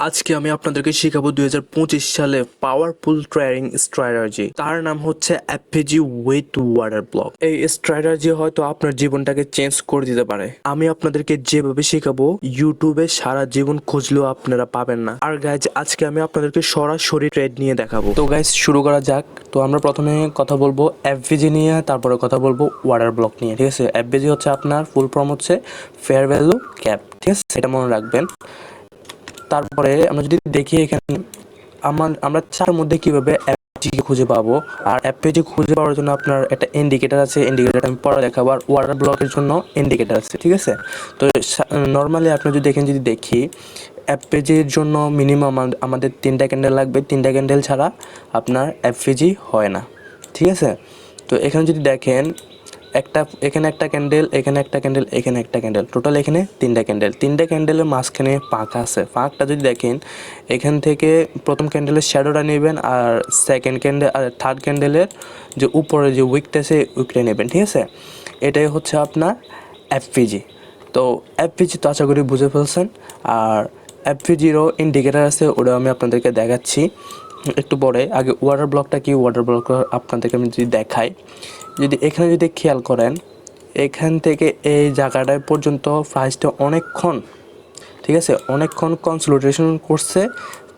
আজকে আমি আপনাদেরকে শেখাবো 2025 সালে পাওয়ারফুল ট্রেডিং স্ট্র্যাটেজি। তার নাম হচ্ছে এফপিজি উইথ ওয়াটার ব্লক। এই স্ট্র্যাটেজি হয়তো আপনার জীবনটাকে চেঞ্জ করে দিতে পারে। আমি আপনাদেরকে যেভাবে শেখাবো ইউটিউবে সারা জীবন খুঁজলেও আপনারা পাবেন না। আর গাইজ আজকে আমি আপনাদেরকে সরাসরি ট্রেড নিয়ে দেখাবো। তো গাইজ শুরু করা যাক। তো আমরা প্রথমে কথা বলবো এফপিজি নিয়ে, তারপরে কথা বলবো ওয়াটার ব্লক নিয়ে। ঠিক আছে, এফপিজি হচ্ছে আপনার ফুল ফর্ম হচ্ছে ফেয়ার ভ্যালু ক্যাপ। ঠিক আছে, সেটা মনে রাখবেন। তারপরে আমরা যদি দেখি এখানে আমরা চার মধ্যে কিভাবে অ্যাপটিকে খুঁজে পাবো। আর অ্যাপটি খুঁজে পাওয়ার জন্য আপনার একটা ইন্ডিকেটার আছে, ইন্ডিকেটারটা আমি পরে দেখাবো। আর ওয়াটার ব্লকের জন্য ইন্ডিকেটার আছে। ঠিক আছে, তো নর্মালি আপনি যদি দেখি এফপিজির জন্য মিনিমাম আমাদের 3টা ক্যান্ডেল লাগবে। 3টা ক্যান্ডেল ছাড়া আপনার এফপিজি হয় না। ঠিক আছে, তো এখানে যদি দেখেন এখানে একটা ক্যান্ডেল, এখানে একটা ক্যান্ডেল, এখানে একটা ক্যান্ডেল, টোটাল এখানে 3টা ক্যান্ডেল। 3টা ক্যান্ডেলের মাঝখানে ফাঁক আছে। ফাঁকটা যদি দেখেন এখান থেকে প্রথম ক্যান্ডেলের শ্যাডোটা নেবেন, আর সেকেন্ড ক্যান্ডেল আর থার্ড ক্যান্ডেলের যে উপরে যে উইকটা আছে উইকটা নেবেন। ঠিক আছে, এটাই হচ্ছে আপনার এফপিজি। তো এফপিজি তো আশা করি বুঝে ফেলছেন। আর এফপিজিরও ইন্ডিকেটার আছে, ওটা আমি আপনাদেরকে দেখাচ্ছি একটু পরে। আগে ওয়াটার ব্লকটা কি, ওয়াটার ব্লক আপনাদেরকে আমি যদি দেখাই, যদি এখানে যদি খেয়াল করেন এখান থেকে এই জায়গাটায় পর্যন্ত প্রাইসটা অনেকক্ষণ, ঠিক আছে, অনেকক্ষণ কনসোলিডেশন করছে।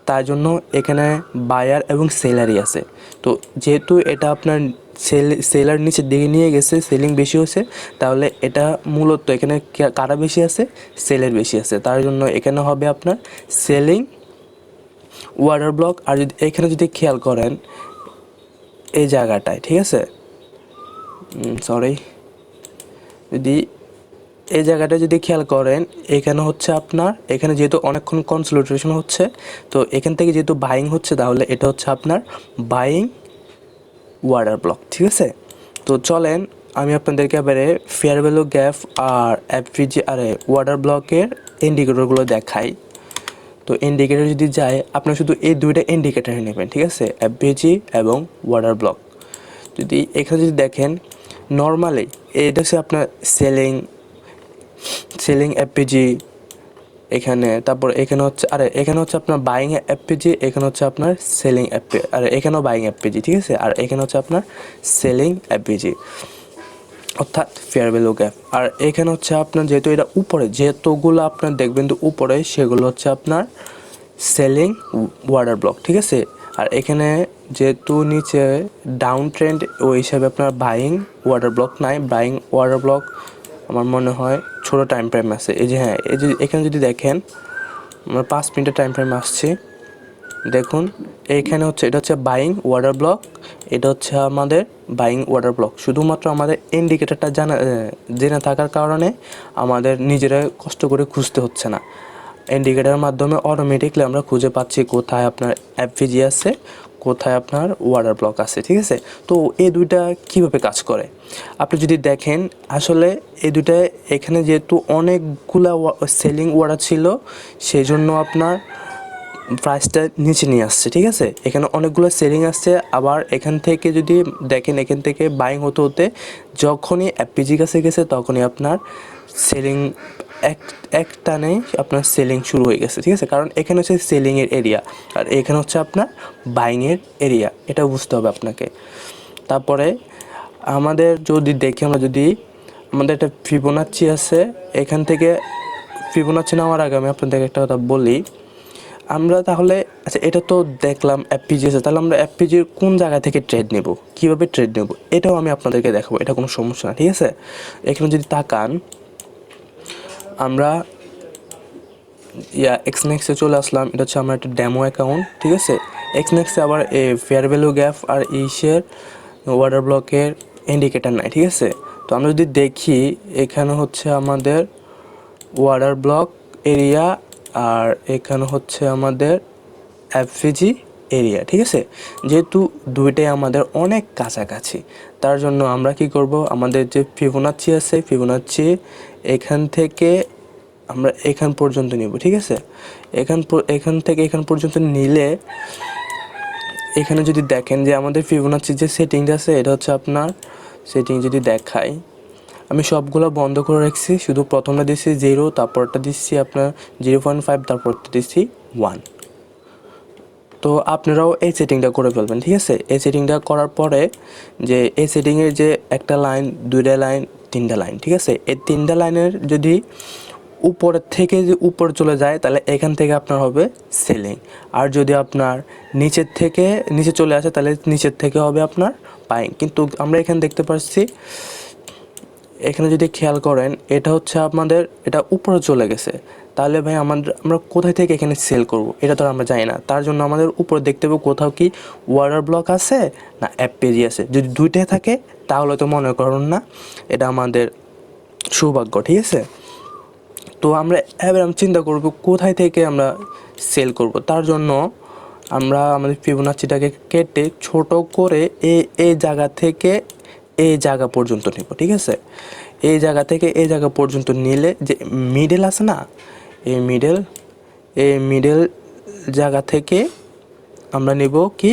তাই জন্য এখানে বায়ার এবং সেলারই আছে। তো যেহেতু এটা আপনার সেলার নিচের দিকে নিয়ে গেছে, সেলিং বেশি হয়েছে, তাহলে এটা মূলত এখানে কারা বেশি আছে, সেলের বেশি আছে। তার জন্য এখানে হবে আপনার সেলিং ওয়াটার ব্লক। আর যদি এখানে যদি খেয়াল করেন এই জায়গাটায়, ঠিক আছে, যদি এই জায়গাটা যদি খেয়াল করেন এখানে হচ্ছে আপনার, এখানে যেহেতু অনেকক্ষণ কনসোলিডেশন হচ্ছে, তো এখান থেকে যেহেতু বাইং হচ্ছে, তাহলে এটা হচ্ছে আপনার বাইং ওয়াটার ব্লক। ঠিক আছে, তো চলেন আমি আপনাদেরকে এবারে ফেয়ার ভ্যালু গ্যাপ আর এফপিজি আর ওয়াটার ব্লকের ইন্ডিকেটরগুলো দেখাই। তো ইন্ডিকেটর যদি যায়, আপনার শুধু এই দুইটা ইন্ডিকেটর নেবেন। ঠিক আছে, এফপিজি এবং ওয়াটার ব্লক। যদি এখানে যদি দেখেন নর্মালি এটা হচ্ছে আপনার সেলিং এফপিজি এখানে, তারপর এখানে হচ্ছে এখানে হচ্ছে আপনার বাইং এফপিজি, এখানে হচ্ছে আপনার সেলিং এফপিজি, আর এখানেও বাইং এফপিজি। ঠিক আছে, আর এখানে হচ্ছে আপনার সেলিং এফপিজি, অর্থাৎ ফেয়ার ভ্যালু গ্যাপ। আর এখানে হচ্ছে আপনার যেহেতু এটা উপরে, যেহেতুগুলো আপনার দেখবেন তো উপরে, সেগুলো হচ্ছে আপনার সেলিং ওয়াটার ব্লক। ঠিক আছে, আর এখানে যেহেতু নিচে ডাউন ট্রেন্ড, ওই হিসাবে আপনার বাইং ওয়াটার ব্লক নাই। বাইং ওয়াটার ব্লক আমার মনে হয় ছোটো টাইম ফ্রেম আছে। এই যে হ্যাঁ, এই যে এখানে যদি দেখেন আমরা 5 মিনিটের টাইম ফ্রেম আসছি, দেখুন এইখানে হচ্ছে এটা হচ্ছে বাইং ওয়াটার ব্লক, এটা হচ্ছে আমাদের বাইং ওয়াটার ব্লক। শুধুমাত্র আমাদের ইন্ডিকেটারটা জেনে থাকার কারণে আমাদের নিজেরা কষ্ট করে খুঁজতে হচ্ছে না। ইন্ডিকেটারের মাধ্যমে অটোমেটিকলি আমরা খুঁজে পাচ্ছি কোথায় আপনার এফপিজি আছে, কোথায় আপনার ওয়াটার ব্লক আছে। ঠিক আছে, তো এই দুইটা কীভাবে কাজ করে আপনি যদি দেখেন, আসলে এই দুইটা এখানে যেহেতু অনেকগুলা সেলিং ওয়াটার ছিল, সেই জন্য আপনার প্রাইসটা নিচে নিয়ে আসছে। ঠিক আছে, এখানে অনেকগুলো সেলিং আসছে। আবার এখান থেকে যদি দেখেন, এখান থেকে বাইং হতে হতে যখনই এফপিজি কাছে গেছে, তখনই আপনার সেলিং এক টানেই আপনার সেলিং শুরু হয়ে গেছে। ঠিক আছে, কারণ এখানে হচ্ছে সেলিংয়ের এরিয়া, আর এখানে হচ্ছে আপনার বাইংয়ের এরিয়া, এটা বুঝতে হবে আপনাকে। তারপরে আমাদের যদি দেখি, আমাদের একটা ফিবোনাচ্চি আছে। এখান থেকে ফিবোনাচ্চি নেওয়ার আগে আমি আপনাদেরকে একটা কথা বলি। আমরা তাহলে আচ্ছা, এটা তো দেখলাম এফপিজি আছে, তাহলে আমরা এফপিজির কোন জায়গা থেকে ট্রেড নেব, কীভাবে ট্রেড নেব, এটাও আমি আপনাদেরকে দেখাবো। এটা কোনো সমস্যা না। ঠিক আছে, এখানে যদি তাকান আমরা এক্সনেক্সে চলে আসলাম। এটা হচ্ছে আমার একটা ডেমো অ্যাকাউন্ট। ঠিক আছে, এক্সনেক্সে আবার ফেয়ার ভ্যালু গ্যাপ আর ইসের ওয়াটার ব্লকের ইন্ডিকেটার নাই। ঠিক আছে, তো আমরা যদি দেখি এখানে হচ্ছে আমাদের ওয়াটার ব্লক এরিয়া, আর এখানে হচ্ছে আমাদের এফপিজি এরিয়া। ঠিক আছে, যেহেতু দুইটাই আমাদের অনেক কাছাকাছি, তার জন্য আমরা কি করব, আমাদের যে ফিবোনাচ্চি আছে, ফিবোনাচ্চি এখান থেকে আমরা এখান পর্যন্ত নিব। ঠিক আছে, এখান থেকে এখান পর্যন্ত নিলে এখানে যদি দেখেন যে আমাদের ফিবোনাচ্চির যে সেটিংটা আছে, এটা হচ্ছে আপনার সেটিং যদি দেখাই, আমি সবগুলো বন্ধ করে রাখছি, শুধু প্রথমটা দিচ্ছি 0, তারপরটা দিচ্ছি আপনার 0.5, তারপরটা দিচ্ছি 1। তো আপনারাও এই সেটিংটা করে ফেলবেন, ঠিক আছে। এই সেটিংটা করার পরে যে এই সেটিংয়ের যে একটা লাইন, দুইটা লাইন, তিনটা লাইন, ঠিক আছে, এই তিনটা লাইনের যদি উপরের থেকে যে উপরে চলে যায় তাহলে এখান থেকে আপনার হবে সেলিং, আর যদি আপনার নিচের থেকে নিচে চলে আসে তাহলে নিচের থেকে হবে আপনার বাইং। কিন্তু আমরা এখানে দেখতে পাচ্ছি, এখানে যদি খেয়াল করেন এটা হচ্ছে আমাদের এটা উপরে চলে গেছে, তাহলে ভাই আমরা কোথায় থেকে এখানে সেল করব এটা তো আমরা জানি না। তার জন্য আমাদের উপরে দেখতে হবে কোথাও কি ওয়াটার ব্লক আছে না অ্যাপ পেজি আছে। যদি দুইটাই থাকে তাহলে তো মনে করুন না এটা আমাদের সৌভাগ্য, ঠিক আছে। তো আমরা এবার চিন্তা করব কোথায় থেকে আমরা সেল করব। তার জন্য আমরা আমাদের ফিবোনাচিটাকে কেটে ছোট করে এই জায়গা থেকে এই জায়গা পর্যন্ত নেব, ঠিক আছে। এই জায়গা থেকে এই জায়গা পর্যন্ত নিলে যে মিডল আছে না, এই মিডল জায়গা থেকে আমরা নেব কি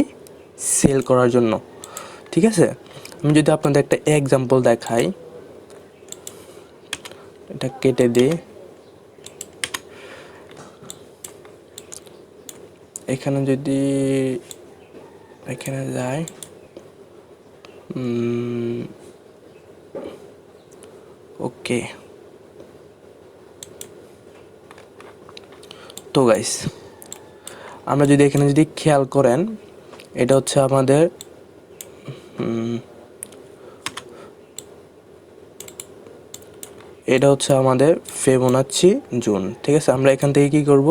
সেল করার জন্য, ঠিক আছে। আমি যদি আপনাদের একটা এক্সাম্পল দেখাই, এটা কেটে দিই, এখানে যদি এখানে যাই, ওকে। তো গাইস আমরা যদি এখানে যদি খেয়াল করেন, এটা হচ্ছে আমাদের ফিবোনাচি জোন, ঠিক আছে। আমরা এখান থেকে কি করব,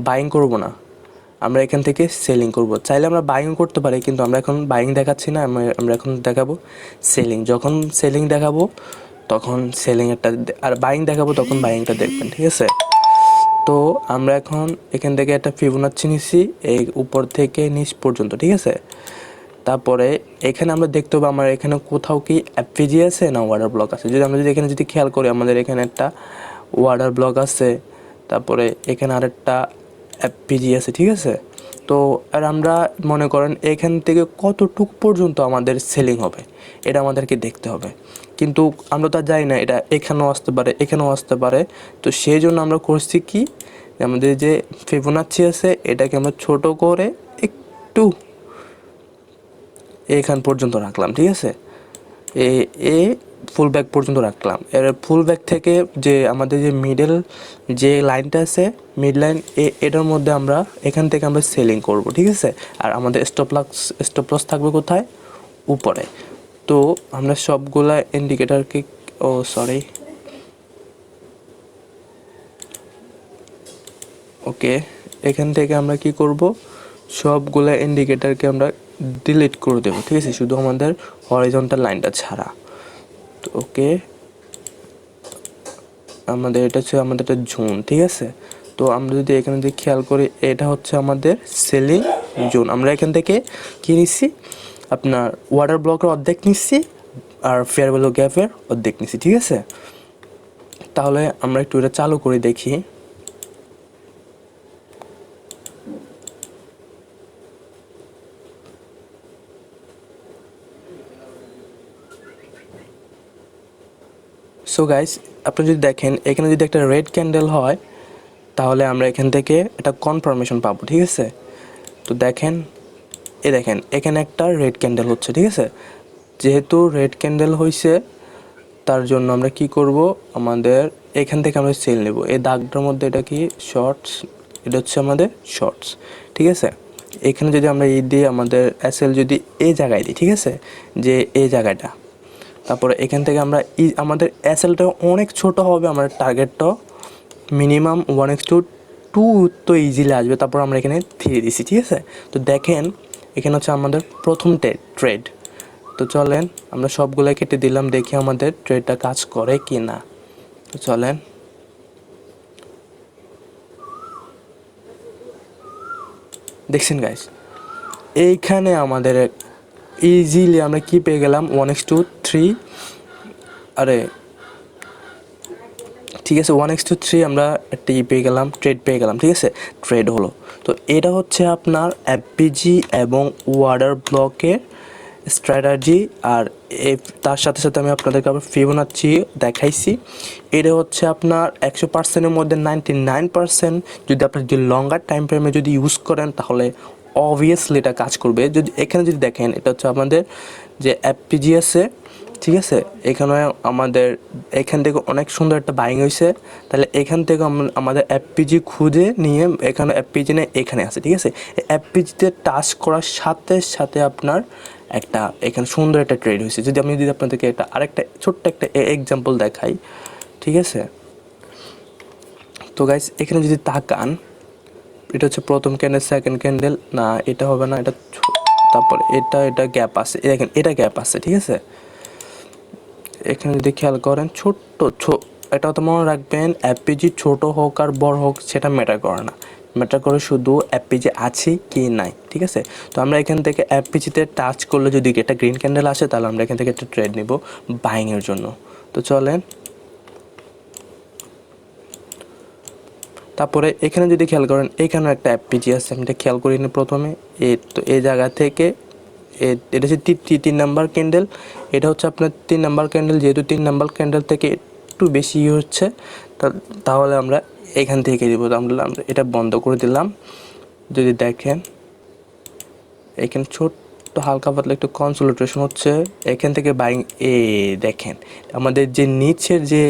বাইং করব না, আমরা এখান থেকে সেলিং করব। চাইলে আমরা বাইং করতে পারি, কিন্তু আমরা এখন বাইং দেখাচ্ছি না, আমরা এখন দেখাবো সেলিং। যখন সেলিং দেখাবো তখন সেলিংয়েরটা, আর বাইং দেখাবো তখন বাইংটা দেখবেন, ঠিক আছে। তো আমরা এখন এখান থেকে একটা ফিবোনাচি নিচ্ছি এই উপর থেকে নিচ পর্যন্ত, ঠিক আছে। তারপরে এখানে আমরা দেখতে হবে আমার এখানে কোথাও কি এফপিজি আছে না ওয়াটার ব্লক আছে। যদি আমরা এখানে যদি খেয়াল করি, আমাদের এখানে একটা ওয়াটার ব্লক আছে, তারপরে এখানে আরেকটা এফপিজি আছে, ঠিক আছে। তো আর আমরা মনে করেন এখান থেকে কতটুকু পর্যন্ত আমাদের সেলিং হবে এটা আমাদেরকে দেখতে হবে, কিন্তু আমরা তো জানি না, এটা এখানেও আসতে পারে এখানেও আসতে পারে। তো সেই জন্য আমরা করছি কি, আমাদের যে ফিবোনাচি আছে এটাকে আমরা ছোট করে একটু এখান পর্যন্ত রাখলাম, ঠিক আছে। এ ফুল ব্যাক পর্যন্ত রাখলাম। এর ফুল ব্যাক থেকে যে আমাদের যে মিডল যে লাইনটা আছে, মিড লাইন, এটার মধ্যে আমরা এখান থেকে আমরা সেলিং করব, ঠিক আছে। আর আমাদের স্টপ লস থাকবে কোথায়, উপরে। তো আমরা সবগুলা ইন্ডিকেটরকে ওকে, এখান থেকে আমরা কি করব, সবগুলা ইন্ডিকেটরকে আমরা ডিলিট করে দেবো, ঠিক আছে, শুধু আমাদের হরিজন্টাল লাইনটা ছাড়া। তো ওকে, আমাদের এটা হচ্ছে আমাদের একটা জোন, ঠিক আছে। তো আমরা যদি এখানে যদি খেয়াল করি, এটা হচ্ছে আমাদের সেলিং জোন। আমরা এখান থেকে কী নিচ্ছি, আপনার ওয়াটার ব্লকের অর্ধেক নিচ্ছি আর ফেয়ার ভ্যালু গ্যাপের অর্ধেক নিচ্ছি, ঠিক আছে। তাহলে আমরা একটু এটা চালু করে দেখি। সো গাইস, আপনি যদি দেখেন এখানে যদি একটা রেড ক্যান্ডেল হয় তাহলে আমরা এখান থেকে একটা কনফার্মেশন পাবো, ঠিক আছে। তো দেখেন এখানে একটা রেড ক্যান্ডেল হচ্ছে, ঠিক আছে। যেহেতু রেড ক্যান্ডেল হয়েছে তার জন্য আমরা কি করব, আমাদের এখান থেকে আমরা সেল নেব। এই দাগটার মধ্যে এটা কি শর্টস, এটা হচ্ছে আমাদের শর্টস, ঠিক আছে। এখানে যদি আমরা এই দিয়ে আমাদের এসএল যদি এই জায়গায় দিই, ঠিক আছে, যে এই জায়গাটা, তারপরে এখান থেকে আমরা আমাদের এসএলটা অনেক ছোট হবে, আমাদের টার্গেটটাও মিনিমাম 1:2 তো ইজিলি আসবে। তারপর আমরা এখানে 3 দিছি, ঠিক আছে। তো দেখেন এখানে হচ্ছে আমাদের প্রথম ট্রেড। তো চলেন আমরা সবগুলো কেটে দিলাম, দেখি আমাদের ট্রেডটা কাজ করে কি না। তো চলেন, দেখছেন গাইস, এইখানে আমাদের ইজিলি আমরা কি পেয়ে গেলাম, 1:3, আরে ঠিক আছে, 1:3 আমরা একটা পেয়ে গেলাম, ট্রেড পেয়ে গেলাম, ঠিক আছে, ট্রেড হলো। তো এটা হচ্ছে আপনার এফপিজি এবং ওয়াটার ব্লকের স্ট্র্যাটেজি। আর তার সাথে সাথে আমি আপনাদেরকে আবার ফিবোনাচি দেখাইছি। এটা হচ্ছে আপনার 100%-এর মধ্যে 99%। যদি আপনি যদি লঙ্গার টাইম ফ্রেমে যদি ইউজ করেন তাহলে অবভিয়াসলি এটা কাজ করবে। যদি এখানে যদি দেখেন, এটা হচ্ছে আমাদের যে এফপিজি আছে, ঠিক আছে, এখানে আমাদের এখান থেকে অনেক সুন্দর একটা বাইং হয়েছে। তাহলে এখান থেকে আমাদের এফপিজি খুঁজে নিয়ে এখানে এফপিজি নিয়ে এখানে আছে, ঠিক আছে। এফপিজিতে টাচ করার সাথে সাথে আপনার একটা এখানে সুন্দর একটা ট্রেড হয়েছে। যদি আমি যদি আপনাদেরকে একটা আরেকটা ছোট্ট একটা এক্সাম্পল দেখাই, ঠিক আছে। তো গাইস এখানে যদি তাকান, এটা হচ্ছে প্রথম ক্যান্ডেল, সেকেন্ড ক্যান্ডেল, না এটা হবে না, এটা তারপর এটা গ্যাপ আছে, দেখেন এটা গ্যাপ আছে, ঠিক আছে। এখানে যদি খেয়াল করেন এটা তো মনে রাখবেন, এফপিজি ছোট হোক আর বড় হোক সেটা ম্যাটার করে না, ম্যাটার করে শুধু এফপিজি আছে কি নাই, ঠিক আছে। তো আমরা এখান থেকে এফপিজিতে টাচ করলে যদি একটা গ্রিন ক্যান্ডেল আসে, তাহলে আমরা এখান থেকে একটা ট্রেড নিব বাইংয়ের জন্য। তো চলেন, তারপরে এখানে যদি খেয়াল করেন, এখানেও একটা এফপিজি আছে, আমি এটা খেয়াল করিনি প্রথমে। তো এই জায়গা থেকে এটা হচ্ছে 3 নাম্বার ক্যান্ডেল, এটা হচ্ছে আপনার 3 নাম্বার ক্যান্ডেল। যেহেতু 3 নাম্বার ক্যান্ডেল থেকে একটু বেশি হচ্ছে, তাহলে আমরা এখান থেকে দিব। আমরা এটা বন্ধ করে দিলাম। যদি দেখেন এখানে ছোট্ট হালকা পাতলা একটু কনসোলিডেশন হচ্ছে, এখান থেকে বাইং দেখেন আমাদের যে নিচের যে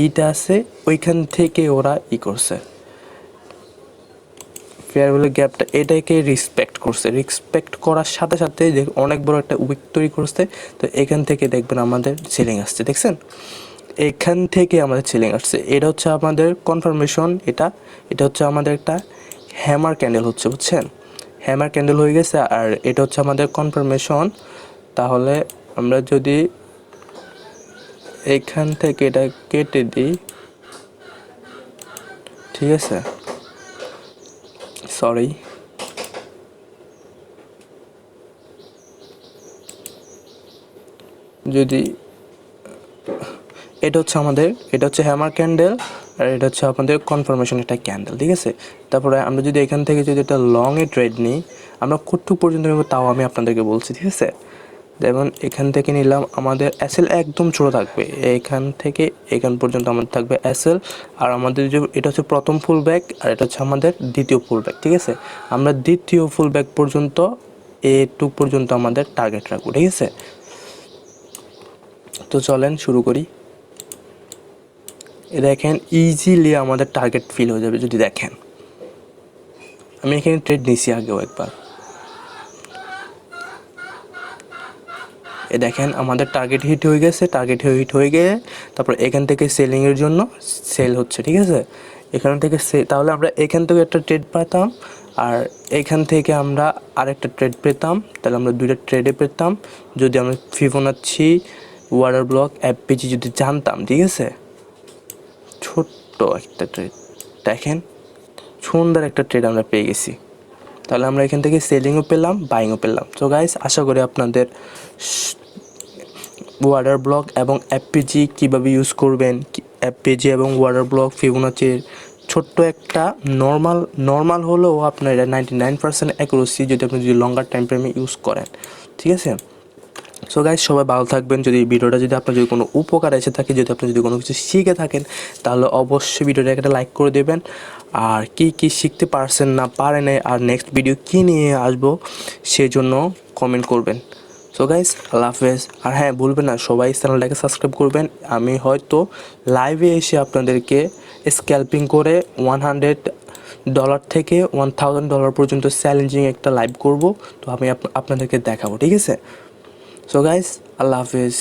ইটা আছে ওইখান থেকে ওরা করছে ফেয়ার ভ্যালু গ্যাপটা, এটাকে রেসপেক্ট করার সাথে সাথে যে অনেক বড় একটা উইক তৈরি করছে। তো এখান থেকে দেখবেন আমাদের সেলিং আসছে, দেখছেন, এখান থেকে আমাদের সেলিং আসছে। এটা হচ্ছে আমাদের কনফার্মেশন। এটা হচ্ছে আমাদের একটা হ্যামার ক্যান্ডেল হচ্ছে, বুঝছেন, হ্যামার ক্যান্ডেল হয়ে গেছে। আর এটা হচ্ছে আমাদের কনফার্মেশন। তাহলে আমরা যদি এখান থেকে এটা কেটে দিই, ঠিক আছে, সরি, যদি এটা হচ্ছে হ্যামার ক্যান্ডেল, আর এটা হচ্ছে আমাদের কনফার্মেশন একটা ক্যান্ডেল, ঠিক আছে। তারপরে আমরা যদি এখান থেকে যদি একটা লংয়ে ট্রেড নিই, আমরা কতটুকু পর্যন্ত নেব তাও আমি আপনাদেরকে বলছি, ঠিক আছে। যেমন এখান থেকে নিলাম, আমাদের এসএল একদম ছোটো থাকবে, এখান থেকে এখান পর্যন্ত আমাদের থাকবে এসএল। আর আমাদের যে এটা হচ্ছে প্রথম ফুল ব্যাক, আর এটা হচ্ছে আমাদের দ্বিতীয় ফুল ব্যাক, ঠিক আছে। আমরা দ্বিতীয় ফুল ব্যাক পর্যন্ত এটুক পর্যন্ত আমাদের টার্গেট রাখবো, ঠিক আছে। তো চলেন শুরু করি। দেখেন ইজিলি আমাদের টার্গেট ফিল হয়ে যাবে। যদি দেখেন আমি এখানে ট্রেড নিছি আগেও একবার, দেখেন আমাদের টার্গেট হিট হয়ে গেছে। টার্গেট হিট হয়ে গিয়ে তারপর এখান থেকে সেলিংয়ের জন্য সেল হচ্ছে, ঠিক আছে। এখান থেকে তাহলে আমরা এখান থেকে একটা ট্রেড পেতাম, আর এখান থেকে আমরা আরেকটা ট্রেড পেতাম। তাহলে আমরা দুইটা ট্রেডে পেতাম যদি আমরা ফিবোনাচ্ছি, ওয়াটার ব্লক, এফপিজি যদি জানতাম, ঠিক আছে। ছোট্ট একটা ট্রেড, দেখেন সুন্দর একটা ট্রেড আমরা পেয়ে গেছি। তাহলে আমরা এখান থেকে সেলিংও পেলাম, বাইংও পেলাম। তো গাইস, আশা করি আপনাদের ওয়াটার ব্লক এবং এফপিজি কীভাবে ইউজ করবেন, এফপিজি এবং ওয়াটার ব্লক ফিবোনাচির ছোট্ট একটা নর্মাল হলেও আপনার এটা 99% অ্যাকুরেসি যদি আপনি লঙ্গার টাইম ফ্রেমে ইউজ করেন, ঠিক আছে। সো গাইস, সবাই ভালো থাকবেন। যদি ভিডিওটা যদি আপনার যদি কোনো উপকার এসে থাকে, যদি আপনি যদি কোনো কিছু শিখে থাকেন, তাহলে অবশ্যই ভিডিওটা একটা লাইক করে দেবেন। আর কি শিখতে পারছেন না পারেন, আর নেক্সট ভিডিও কী নিয়ে আসবো সেজন্য কমেন্ট করবেন। সো গাইস, আল্লাহ হাফেজ। আর হ্যাঁ, ভুলবেন না সবাই চ্যানেলটাকে সাবস্ক্রাইব করবেন। আমি হয়তো লাইভে এসে আপনাদেরকে স্ক্যাল্পিং করে $100 থেকে $1000 পর্যন্ত চ্যালেঞ্জিং একটা লাইভ করব। তো আমি আপনাদেরকে দেখাবো, ঠিক আছে। সো গাইস, আল্লাহ হাফেজ।